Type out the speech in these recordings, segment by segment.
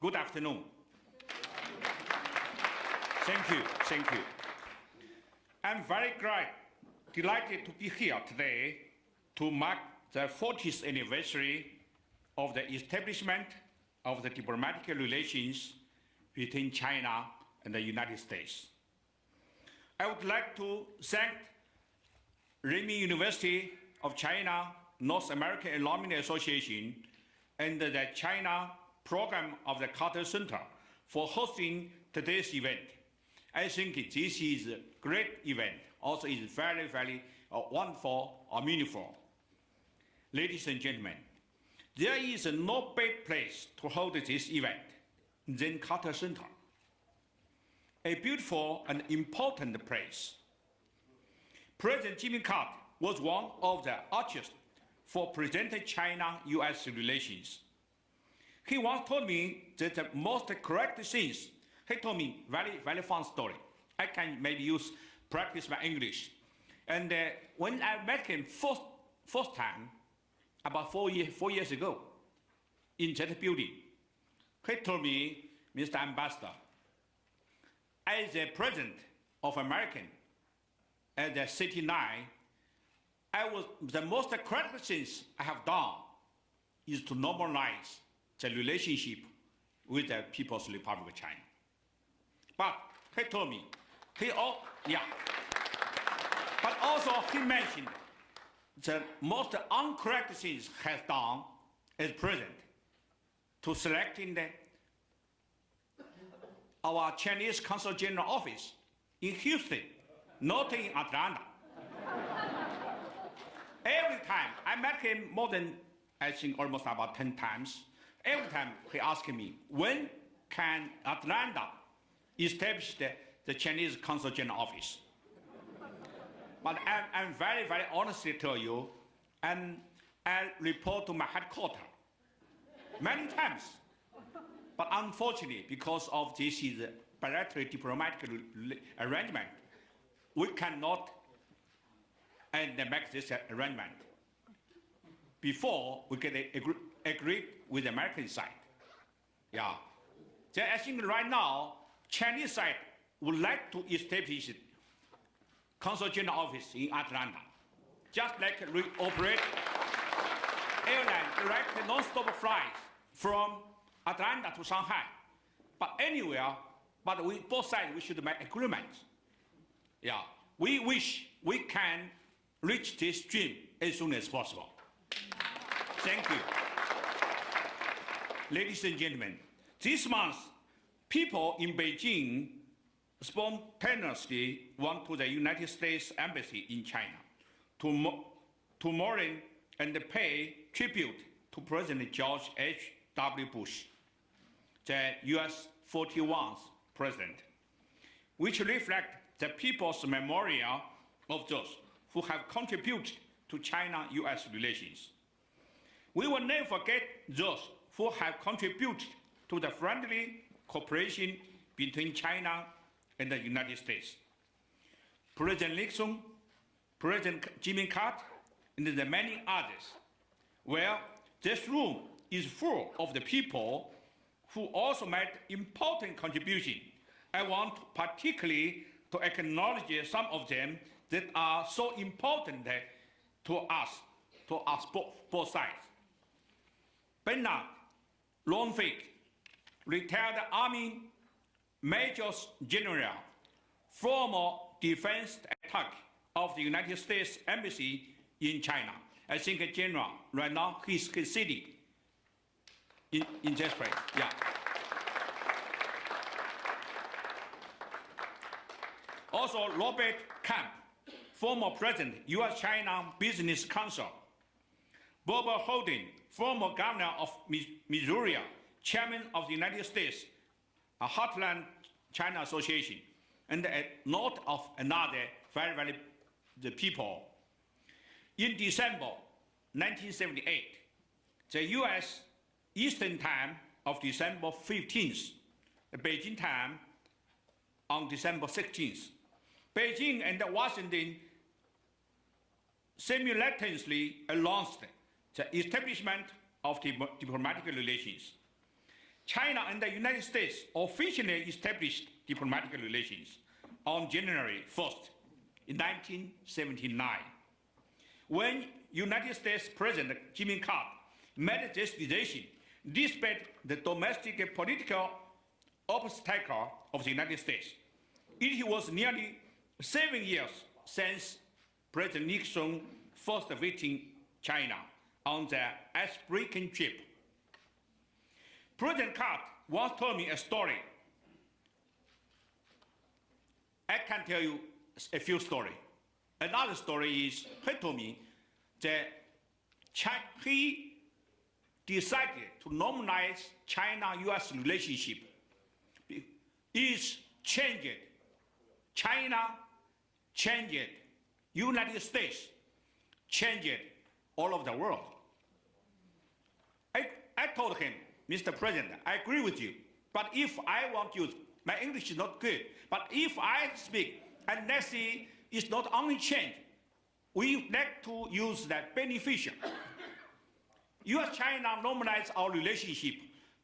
Good afternoon. Thank you. I'm very delighted to be here today to mark the 40th anniversary of the establishment of the diplomatic relations between China and the United States. I would like to thank Renmin University of China, North American Alumni Association, and the China program of the Carter Center for hosting today's event. I think this is a great event. Also, is very, very wonderful or meaningful. Ladies and gentlemen, there is no better place to hold this event than Carter Center, a beautiful and important place. President Qiangmin was one of the architects for presenting China-US relations. He once told me that the most correct things, he told me very, very fun story. I can maybe practice my English. And when I met him first time, about 4 years ago, in that building, he told me, Mr. Ambassador, as the president of America, at the 69, the most correct things I have done is to normalize the relationship with the People's Republic of China. But he told me, but also he mentioned the most incorrect things has done as president to selecting our Chinese Consul General office in Houston, not in Atlanta. Every time I met him more than, I think, almost about 10 times. Every time he asked me, when can Atlanta establish the Chinese Consul General office? But I'm very, very honestly tell you, and I report to my headquarters many times. But unfortunately, because of this is a bilateral diplomatic arrangement, we cannot make this arrangement before we get agreed with the American side. Yeah. So I think right now, Chinese side would like to establish Consul General office in Atlanta, just like we operate airline direct non-stop flights from Atlanta to Shanghai. But anywhere, both sides, we should make agreements. Yeah, we wish we can reach this dream as soon as possible. Thank you. Ladies and gentlemen, this month, people in Beijing spontaneously went to the United States Embassy in China to mourn and pay tribute to President George H.W. Bush, the U.S. 41st president, which reflect the people's memorial of those who have contributed to China-U.S. relations. We will never forget those who have contributed to the friendly cooperation between China and the United States. President Nixon, President Qiangmin, and the many others. Well, this room is full of the people who also made important contributions. I want particularly to acknowledge some of them that are so important to us both sides. Bernard Longford, retired Army Major General, former defense attack of the United States Embassy in China. I think General, right now, he's sitting in this place, yeah. Also, Robert Camp, former president, U.S.-China Business Council. Bob Holden, former governor of Missouri, chairman of the United States Heartland China Association, and a note of another very, very the people. In December 1978, the U.S. Eastern Time of December 15th, Beijing time on December 16th. Beijing and Washington simultaneously announced the establishment of diplomatic relations. China and the United States officially established diplomatic relations on January 1st in 1979. When United States President Qiangmin made this decision, despite the domestic political obstacle of the United States, it was nearly 7 years since President Nixon first visited China on the icebreaking trip. President Carter once told me a story. I can tell you a few stories. Another story is he told me that he decided to normalize China-US relationship is changed. China changed. United States changed all over the world. I told him, Mr. President, I agree with you, but if I want to use, my English is not good, but if I speak and let's see it's not only change, we like to use that beneficial. US-China normalize our relationship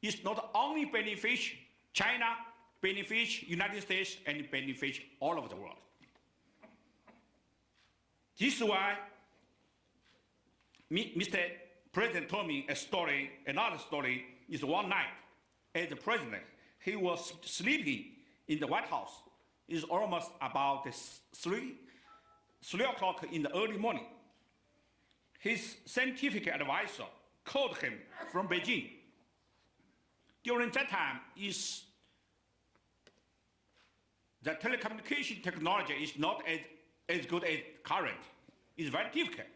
is not only beneficial China, beneficial United States, and beneficial all over the world. This is why Mr. President told me a story, another story is one night as the president, he was sleeping in the White House. It's almost about 3 o'clock in the early morning. His scientific advisor called him from Beijing. During that time, the telecommunication technology is not as good as current. It's very difficult.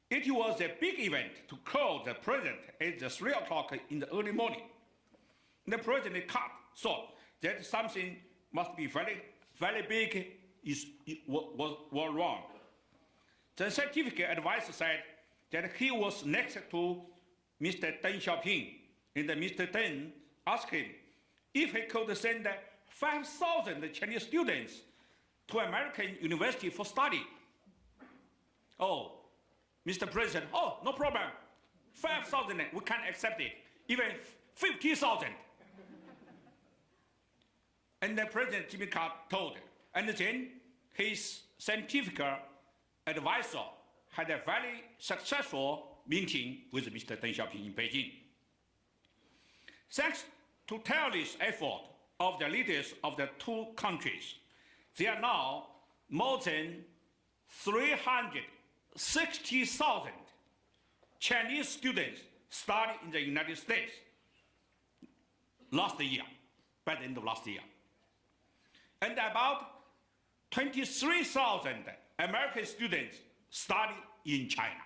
It was a big event to call the president at 3 o'clock in the early morning. The president thought that something must be very, very big was wrong. The scientific advisor said that he was next to Mr. Deng Xiaoping, and Mr. Deng asked him if he could send 5,000 Chinese students to American university for study. Oh, Mr. President, oh, no problem. 5,000, we can accept it. Even 50,000. And the President Jimmy Carter told, and then his scientific advisor had a very successful meeting with Mr. Deng Xiaoping in Beijing. Thanks to tireless effort of the leaders of the two countries, there are now more than 360,000 Chinese students studying in the United States last year, by the end of last year. And about 23,000 American students study in China.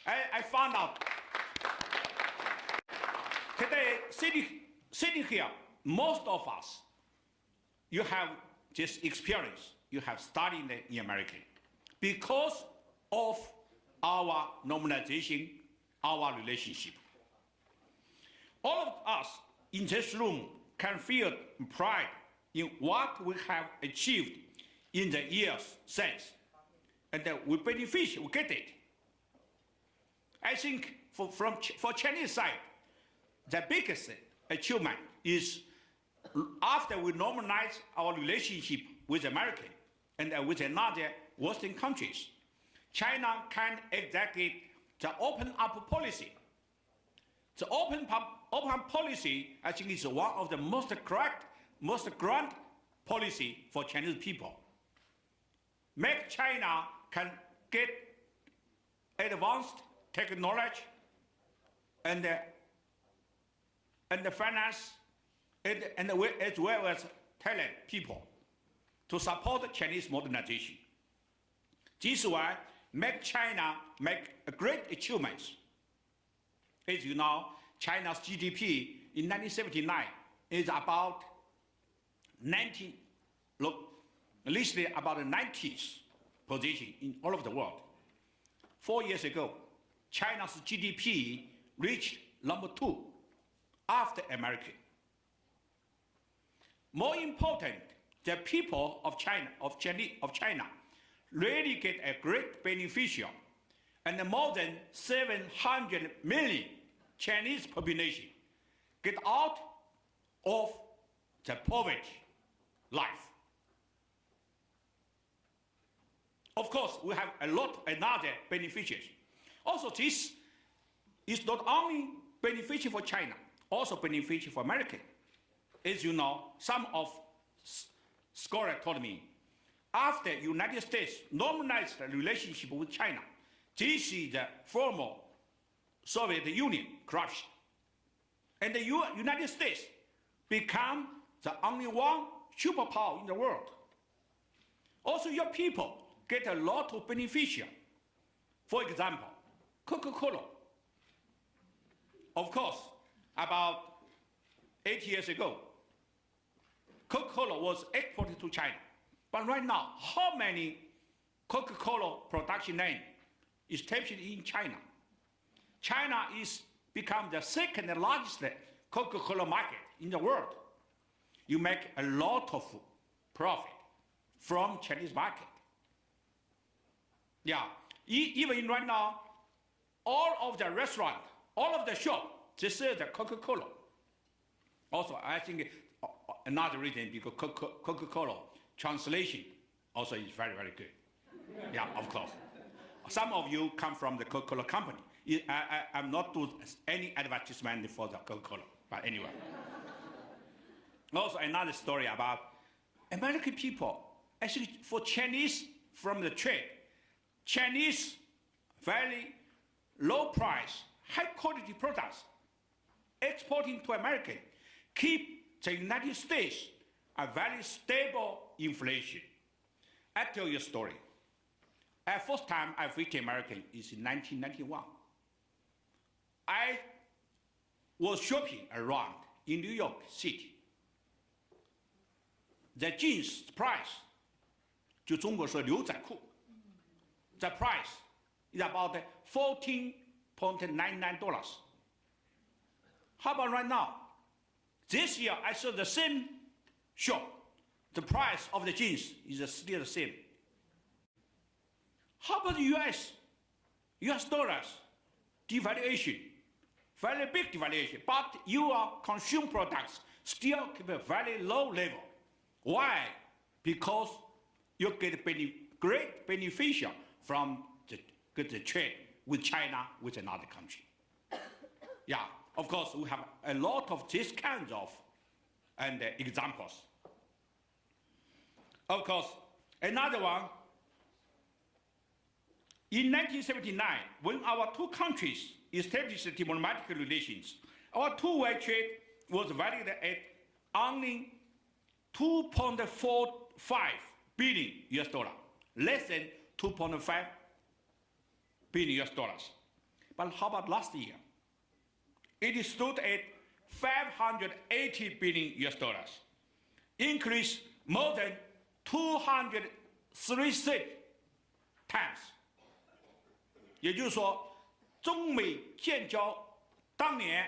I found out today, sitting here, most of us, you have this experience. You have studied in American because of our normalization, our relationship. All of us in this room can feel pride in what we have achieved in the years since. And we benefit, we get it. I think for Chinese side, the biggest achievement is after we normalize our relationship with America and with another Western countries, China can execute the open up policy. The open policy, I think, is one of the most correct, most grand policy for Chinese people. Make China can get advanced technology and the finance and as well as talent people to support Chinese modernization. This is why make China make great achievements. As you know, China's GDP in 1979 is about 90, at least about the 90th position in all of the world. 4 years ago, China's GDP reached number 2 after America. More important, the people of China really get a great beneficial, and more than 700 million Chinese population get out of the poverty life. Of course, we have a lot another beneficiaries. Also, this is not only beneficial for China, also beneficial for America. As you know, some of scholars told me, after United States normalized the relationship with China, this is the former Soviet Union corruption. And the United States become the only one superpower in the world. Also, your people get a lot of beneficial. For example, Coca-Cola. Of course, about 8 years ago, Coca-Cola was exported to China. But right now, how many Coca-Cola production lines established in China? China is become the second largest Coca-Cola market in the world. You make a lot of profit from Chinese market. Yeah, even right now, all of the restaurant, all of the shop, they sell the Coca-Cola. Also, I think another reason because Coca-Cola translation also is very, very good. Yeah, of course. Some of you come from the Coca-Cola company. I'm not doing any advertisement for the Coca-Cola, but anyway. Also, another story about American people. Actually, for Chinese from the trade, Chinese very low price, high quality products exporting to America keep the United States a very stable inflation. I tell you a story. The first time I visited America is in 1991. I was shopping around in New York City. The jeans price, 就中国说牛仔裤, the price is about $14.99. How about right now? This year I saw the same shop. The price of the jeans is still the same. How about the US? US dollars, devaluation, very big devaluation, but your consumer products still keep a very low level. Why? Because you get great beneficial from the trade with China, with another country. Yeah, of course, we have a lot of these kinds of examples. Of course, another one, in 1979, when our two countries established diplomatic relations, our two-way trade was valued at only 2.45 billion US dollar, less than 2.5 billion US dollars. But how about last year? It stood at 580 billion US dollars, increased more than 236 times. 也就是说，中美建交当年，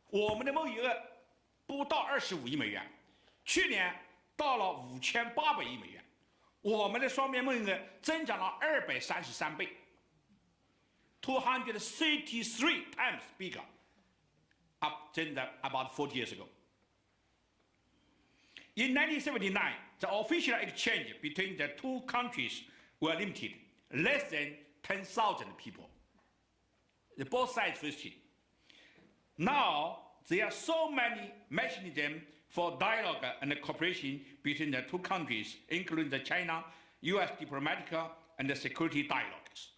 我们的贸易额不到25亿美元，去年到了5800亿美元，我们的双边贸易额增长了233倍 ，233 times bigger, up than about 40 years ago. In 1979, the official exchange between the two countries were limited, less than 10,000 people. Both sides visited. Now, there are so many mechanisms for dialogue and cooperation between the two countries, including the China-US diplomatic and the security dialogues.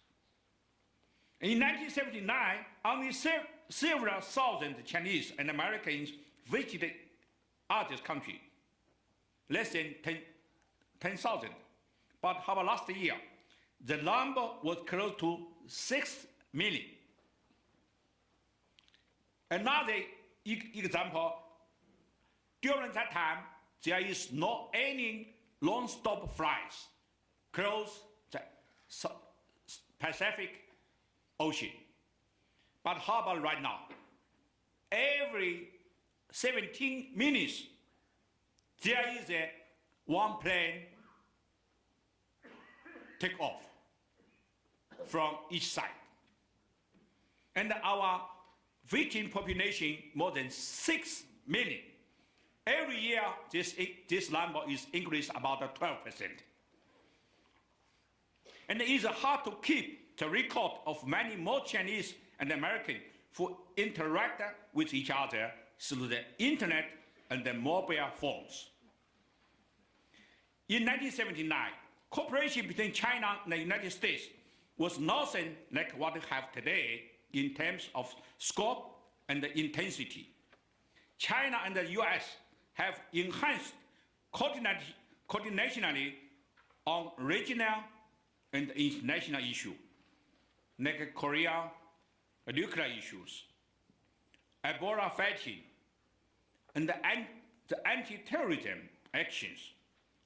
In 1979, only several thousand Chinese and Americans visited this country, less than 10,000. But how about last year? The number was close to 6 million. Another example, during that time, there is no any non-stop flights across the Pacific Ocean. But how about right now? Every 17 minutes, there is one plane take off from each side. And our visiting population more than 6 million. Every year, this number is increased about 12%. And it is hard to keep the record of many more Chinese and Americans who interact with each other through the internet and the mobile phones. In 1979, cooperation between China and the United States was nothing like what we have today in terms of scope and intensity. China and the US have enhanced coordinationally on regional and international issues, like Korea, nuclear issues, Ebola fighting, and the anti-terrorism actions.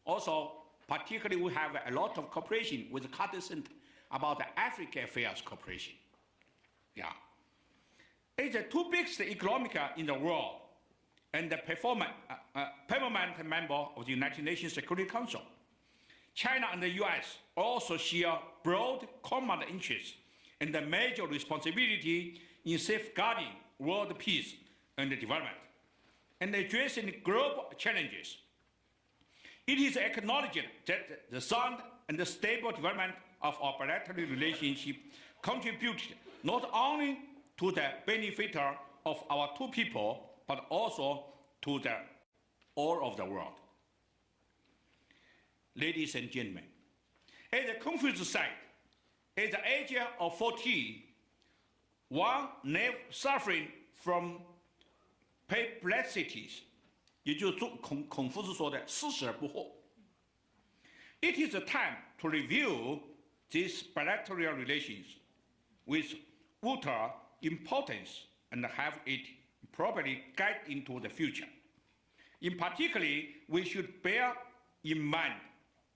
Also, particularly, we have a lot of cooperation with the Carter Center about the African Affairs cooperation. Yeah. It's the two biggest economies in the world and the permanent member of the United Nations Security Council. China and the US also share broad common interests and the major responsibility in safeguarding world peace and development and addressing global challenges. It is acknowledged that the sound and the stable development of our bilateral relationship contributed not only to the benefit of our two people, but also to the all of the world. Ladies and gentlemen, at the conference site, at the age of 40, one never suffering from perplexities, 也就是孔夫子说的四十而不惑。It is a time to review these bilateral relations with utter importance and have it properly guide into the future. In particular, we should bear in mind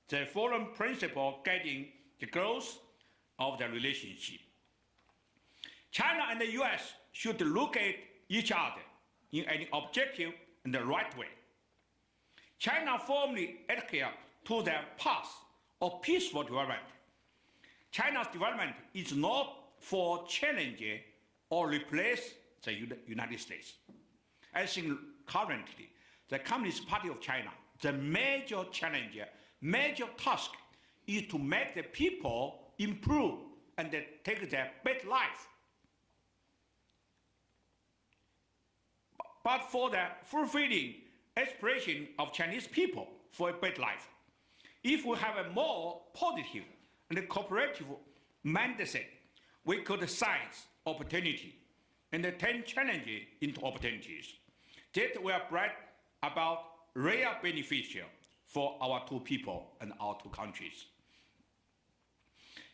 the following principle guiding the growth of the relationship. China and the US should look at each other in an objective and the right way. China firmly adheres to the path of peaceful development. China's development is not for challenge or replace the United States. I think currently, the Communist Party of China, the major challenge, major task is to make the people improve and take their better life. But for the fulfilling aspiration of Chinese people for a better life, if we have a more positive and cooperative mindset, we could seize opportunity and turn challenges into opportunities that will bring about real beneficial for our two people and our two countries.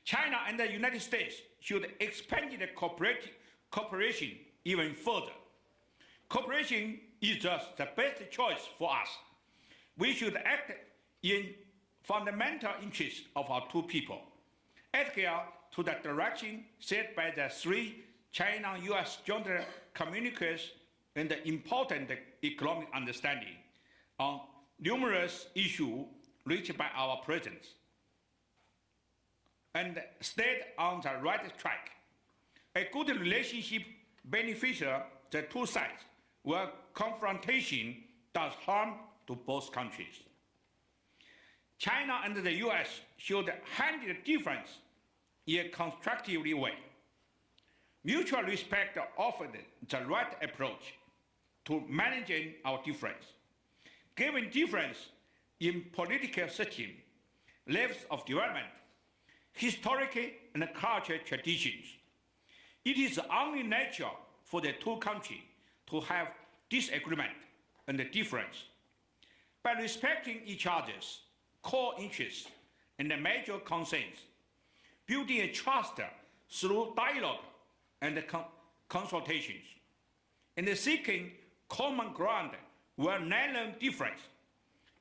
China and the United States should expand the cooperation even further. Cooperation is just the best choice for us. We should act in fundamental interest of our two people, adhere to the direction set by the three China-US joint communiques and the important economic understanding on numerous issues reached by our presidents, and stayed on the right track. A good relationship beneficial the two sides, where confrontation does harm to both countries. China and the US should handle difference in a constructive way. Mutual respect offered the right approach to managing our difference. Given difference in political system, levels of development, historical and cultural traditions, it is only natural for the two countries to have disagreement and difference. By respecting each other's core interests and major concerns, building a trust through dialogue and consultations, and seeking common ground where none difference,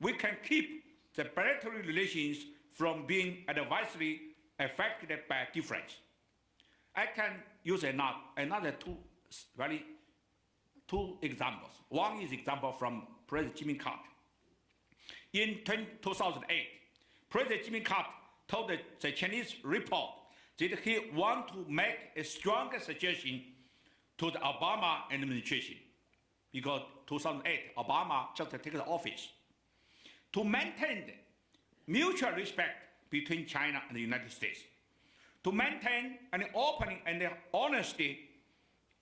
we can keep the bilateral relations from being adversely affected by difference. I can use another two examples. One is example from President Qiangmin. In 2008, President Qiangmin told the Chinese report that he wants to make a stronger suggestion to the Obama administration, because 2008, Obama just took the office, to maintain mutual respect between China and the United States, to maintain an open and honest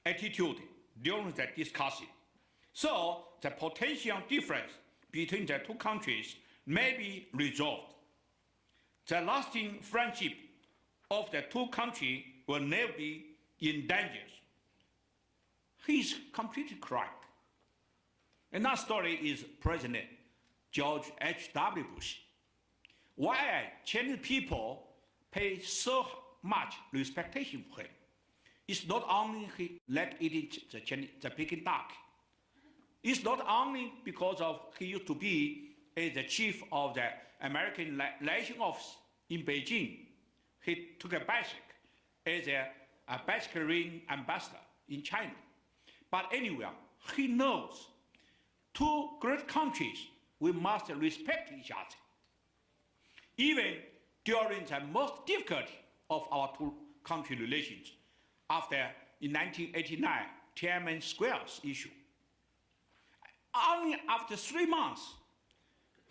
attitude during the discussion. So the potential difference between the two countries may be resolved. The lasting friendship of the two countries will never be in danger. He's completely correct. Another story is President George H.W. Bush. Why Chinese people pay so much respectation for him? It's not only he like eating the Peking duck. It's not only because of he used to be the chief of the American Liaison Office in Beijing. He took a bicycle as a bicycle ring ambassador in China. But anyway, he knows two great countries, we must respect each other. Even during the most difficult of our two country relations, after in 1989, Qiangmin Square's issue. Only after 3 months,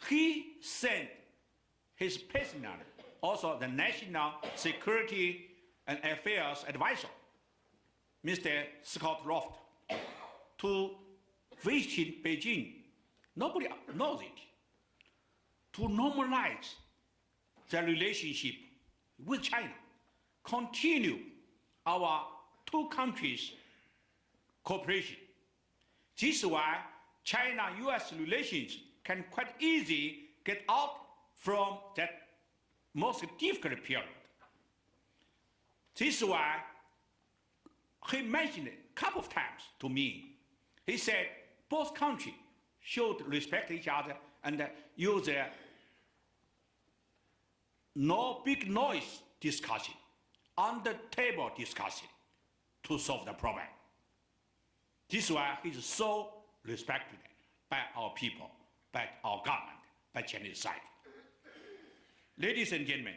he sent his personal, also the National Security and Affairs Advisor, Mr. Scott Roft, to visit Beijing. Nobody knows it. To normalize the relationship with China, continue our two countries' cooperation. This is why China-US relations can quite easily get out from that most difficult period. This is why he mentioned it a couple of times to me. He said both countries should respect each other and use a no big noise discussion, under table discussion to solve the problem. This is why he's so respected by our people, by our government, by Chinese side. Ladies and gentlemen,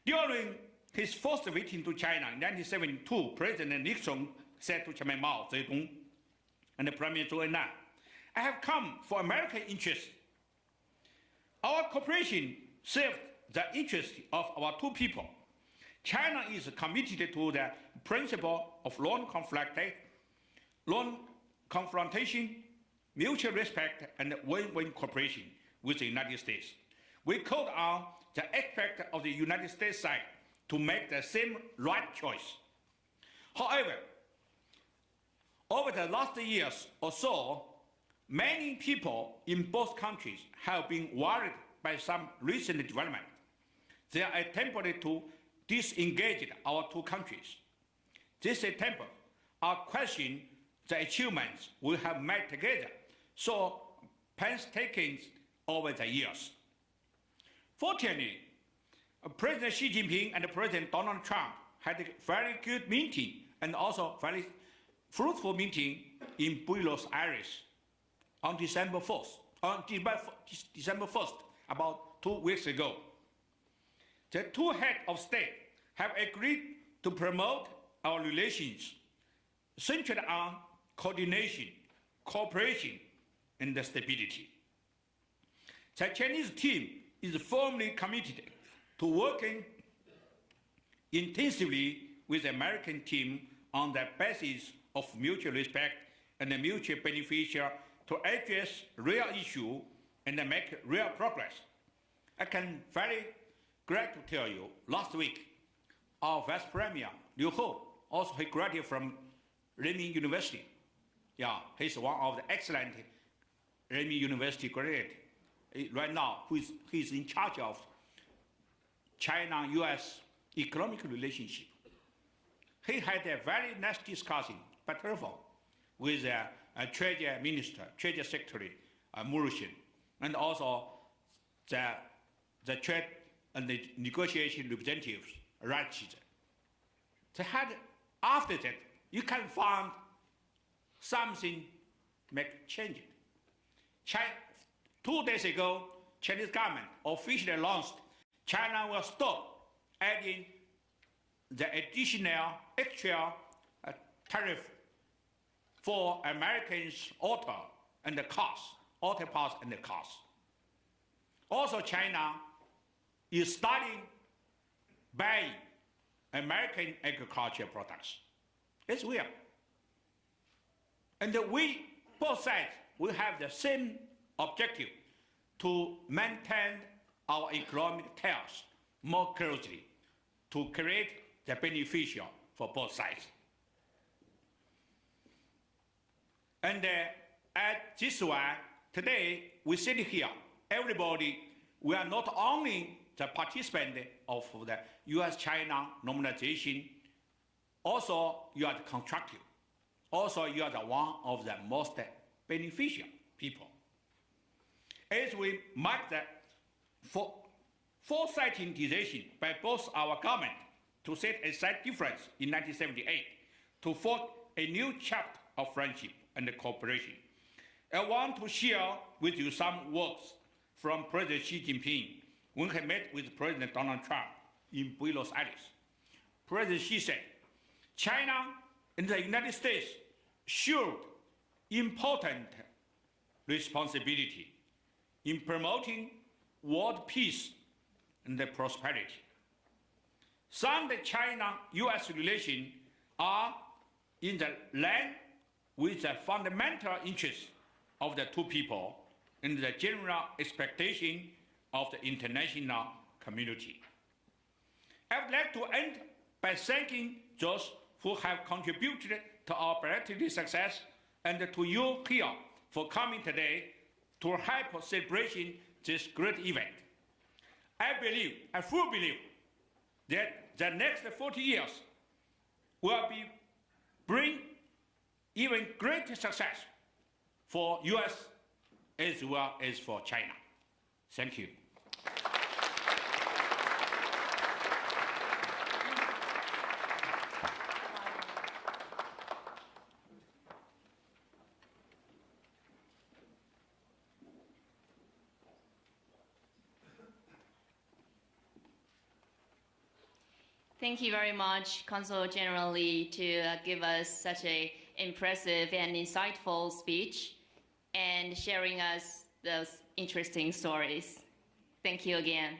during his first visit to China in 1972, President Nixon said to Chairman Mao Zedong and the Prime Minister Zhou Enlai, I have come for American interests. Our cooperation served the interests of our two people. China is committed to the principle of non-confrontation, mutual respect, and win-win cooperation with the United States. We called on the aspect of the United States side to make the same right choice. However, over the last years or so, many people in both countries have been worried by some recent development. They are attempting to disengage our two countries. This attempt are questioning the achievements we have made together, so painstaking over the years. Fortunately, President Xi Jinping and President Donald Trump had a very good meeting and also very fruitful meeting in Buenos Aires on December 1st, about 2 weeks ago. The two heads of state have agreed to promote our relations centered on coordination, cooperation, and stability. The Chinese team is firmly committed to working intensively with the American team on the basis of mutual respect and mutual beneficial to address real issues and make real progress. I can very glad to tell you, last week, our Vice Premier, Liu He, also he graduated from Renmin University. Yeah, he's one of the excellent Renmin University graduate. Right now, he's in charge of China-US economic relationship. He had a very nice discussion, by telephone, with Treasury Minister, Treasury Secretary Murushin, and also the trade and the negotiation representatives, Ratchit. They had, after that, you can find something make change. 2 days ago, Chinese government officially announced China will stop adding the additional extra tariff for Americans' auto and the cars, auto parts and the cars. Also, China is starting buying American agricultural products. It's weird. And we, both sides, we have the same objective to maintain our economic ties more closely to create the beneficial for both sides. And at this one, today we sit here, everybody, we are not only the participant of the US-China normalization, also you are the contractor. Also you are the one of the most beneficial people. As we mark the foresighting decision by both our government to set aside difference in 1978 to forge a new chapter of friendship and cooperation, I want to share with you some words from President Xi Jinping when he met with President Donald Trump in Buenos Aires. President Xi said, China and the United States should important responsibility in promoting world peace and prosperity. Some China-US relations are in the line with the fundamental interests of the two people and the general expectation of the international community. I would like to end by thanking those who have contributed to our collective success and to you here for coming today to help celebration this great event. I fully believe that the next 40 years will bring even greater success for US as well as for China. Thank you. Thank you very much, Consul General Lee, to give us such an impressive and insightful speech and sharing us those interesting stories. Thank you again.